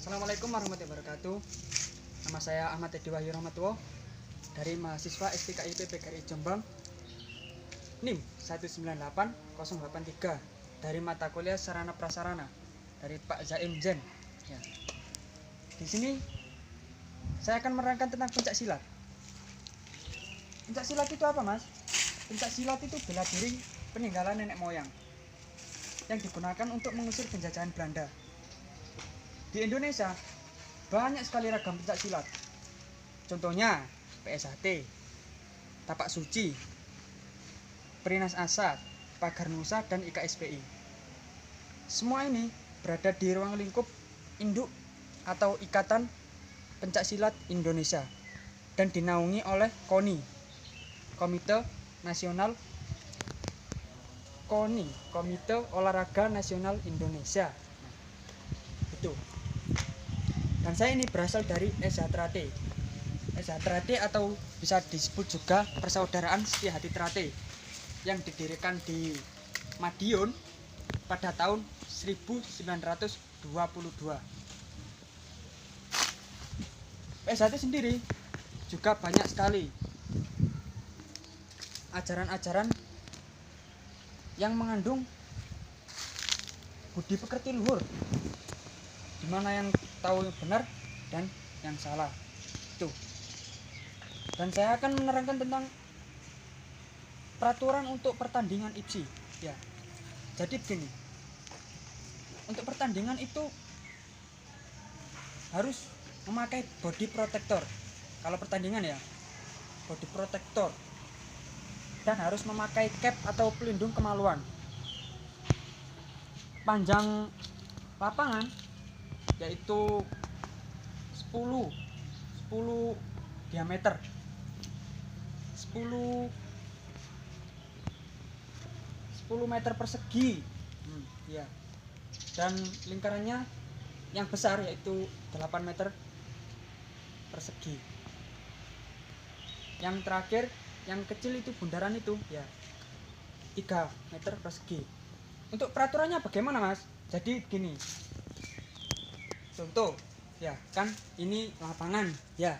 Assalamualaikum warahmatullahi wabarakatuh. Nama saya Ahmad Edi Wahyu Rahmatullah dari mahasiswa STKIP PGRI Jombang, NIM 198-083 dari mata kuliah Sarana Prasarana dari Pak Zaim Zen. Ya. Di sini saya akan menerangkan tentang pencak silat. Pencak silat itu apa, Mas? Pencak silat itu bela diri peninggalan nenek moyang yang digunakan untuk mengusir penjajahan Belanda. Di Indonesia banyak sekali ragam pencak silat. Contohnya PSHT, Tapak Suci, Perinas Asad, Pagar Nusa, dan IKSPI. Semua ini berada di ruang lingkup induk atau Ikatan Pencak Silat Indonesia dan dinaungi oleh KONI, Komite Olahraga Nasional Indonesia. Itu. Dan saya ini berasal dari SHTRATE. SHTRATE atau bisa disebut juga Persaudaraan Setia Hati Trate yang didirikan di Madiun pada tahun 1922. PSHT sendiri juga banyak sekali ajaran-ajaran yang mengandung budi pekerti luhur, dimana yang tahu yang benar dan yang salah itu. Dan saya akan menerangkan tentang peraturan untuk pertandingan IPSI ya. Jadi begini, untuk pertandingan itu harus memakai body protector. Kalau pertandingan ya, body protector, dan harus memakai cap atau pelindung kemaluan. Panjang lapangan yaitu 10 diameter, 10 meter persegi ya. Dan lingkarannya yang besar yaitu 8 meter persegi. Yang terakhir, yang kecil itu bundaran itu ya 3 meter persegi. Untuk peraturannya bagaimana, Mas? Jadi begini, contoh ya kan, ini lapangan ya,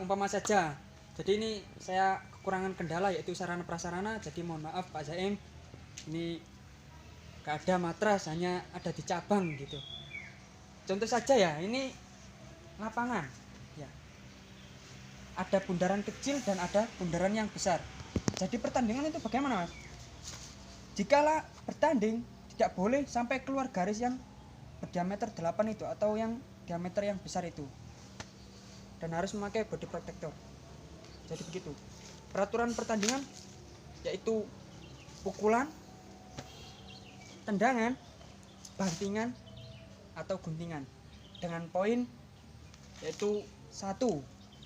umpama saja. Jadi ini saya kekurangan kendala yaitu sarana prasarana, jadi mohon maaf Pak Zaim, ini gak ada matras, hanya ada di cabang gitu. Contoh saja ya, ini lapangan ya, ada bundaran kecil dan ada bundaran yang besar. Jadi pertandingan itu bagaimana, Mas? Jikalau bertanding tidak boleh sampai keluar garis yang berdiameter 8 itu atau yang diameter yang besar itu, dan harus memakai body protector. Jadi begitu peraturan pertandingan, yaitu pukulan, tendangan, bantingan atau guntingan dengan poin yaitu 1.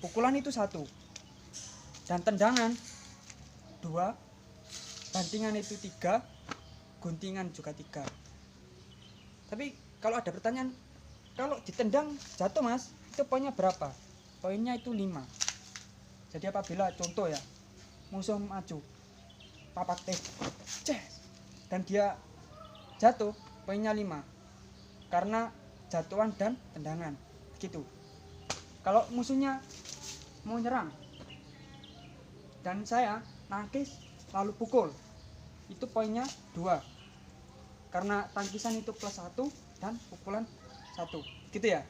Pukulan itu 1, dan tendangan 2, bantingan itu 3, guntingan juga 3. Tapi kalau ada pertanyaan, kalau ditendang jatuh, Mas, itu poinnya berapa? Poinnya itu 5. Jadi apabila contoh ya, musuh maju papak teh dan dia jatuh, poinnya 5 karena jatuhan dan tendangan gitu. Kalau musuhnya mau nyerang dan saya nangkis lalu pukul, itu poinnya 2 karena tangkisan itu plus 1 dan pukulan 1 gitu ya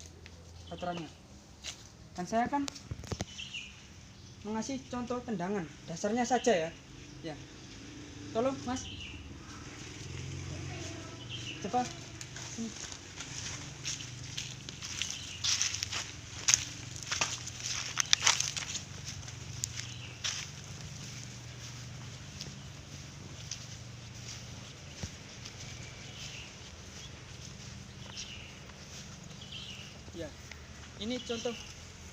aturannya. Dan saya akan mengasih contoh tendangan dasarnya saja ya. Tolong, Mas, coba ya. Ini contoh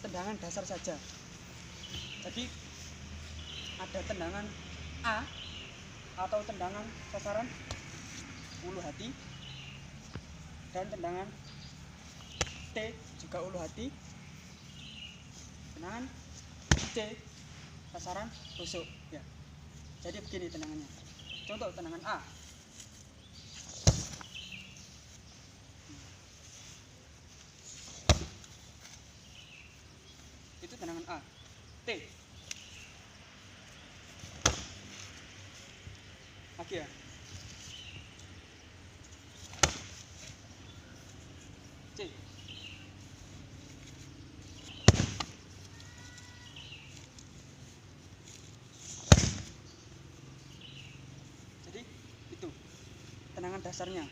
tendangan dasar saja. Jadi ada tendangan A atau tendangan sasaran ulu hati, dan tendangan T juga ulu hati, tendangan C sasaran tusuk ya. Jadi begini tendangannya. Contoh tendangan A, A. T. Lagi ya. C. Jadi itu tendangan dasarnya.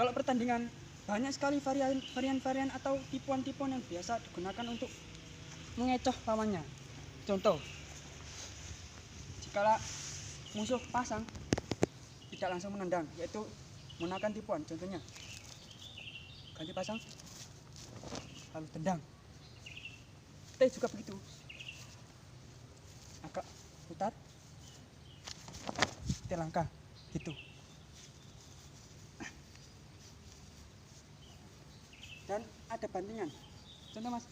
Kalau pertandingan banyak sekali varian-varian atau tipuan-tipuan yang biasa digunakan untuk mengecoh lawannya. Contoh, jika musuh pasang tidak langsung menendang, yaitu menggunakan tipuan. Contohnya, ganti pasang, lalu tendang. T juga begitu, agak putar, T langkah, gitu. Dan ada bantingan. Contoh mas,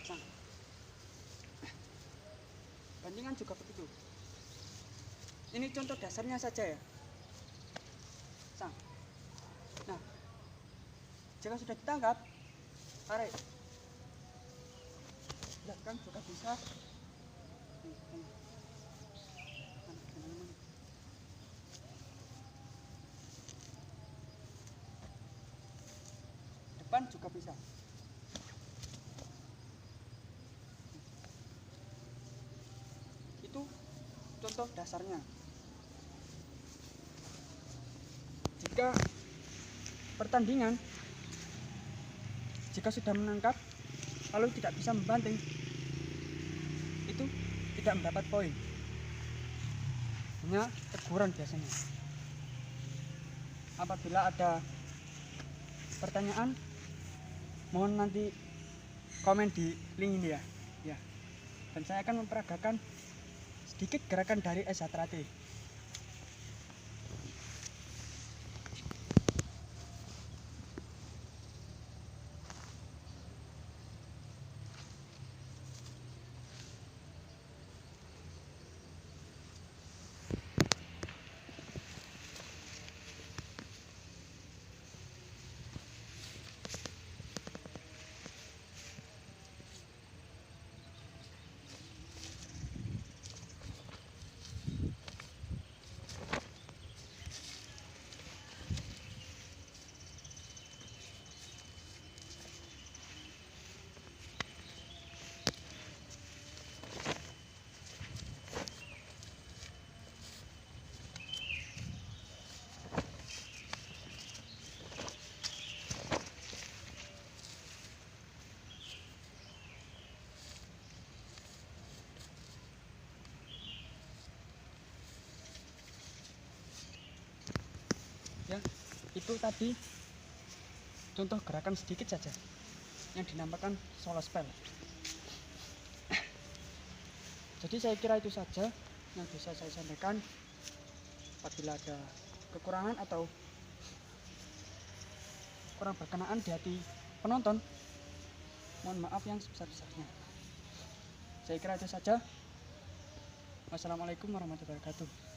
sang. Bantingan juga begitu. Ini contoh dasarnya saja ya. Sang. Nah, jika sudah ditangkap, tarik. Lihat kan juga bisa. Depan juga bisa. Itu contoh dasarnya. Jika pertandingan, jika sudah menangkap lalu tidak bisa membanting, itu tidak mendapat poin, hanya teguran biasanya. Apabila ada pertanyaan, mohon nanti komen di link ini ya. Dan saya akan memperagakan sedikit gerakan dari S. Hatrate. Ya, itu tadi contoh gerakan sedikit saja yang dinamakan solo spell. Jadi saya kira itu saja yang bisa saya sampaikan. Apabila ada kekurangan atau kurang berkenaan di hati penonton, mohon maaf yang sebesar-besarnya. Saya kira itu saja. Wassalamualaikum warahmatullahi wabarakatuh.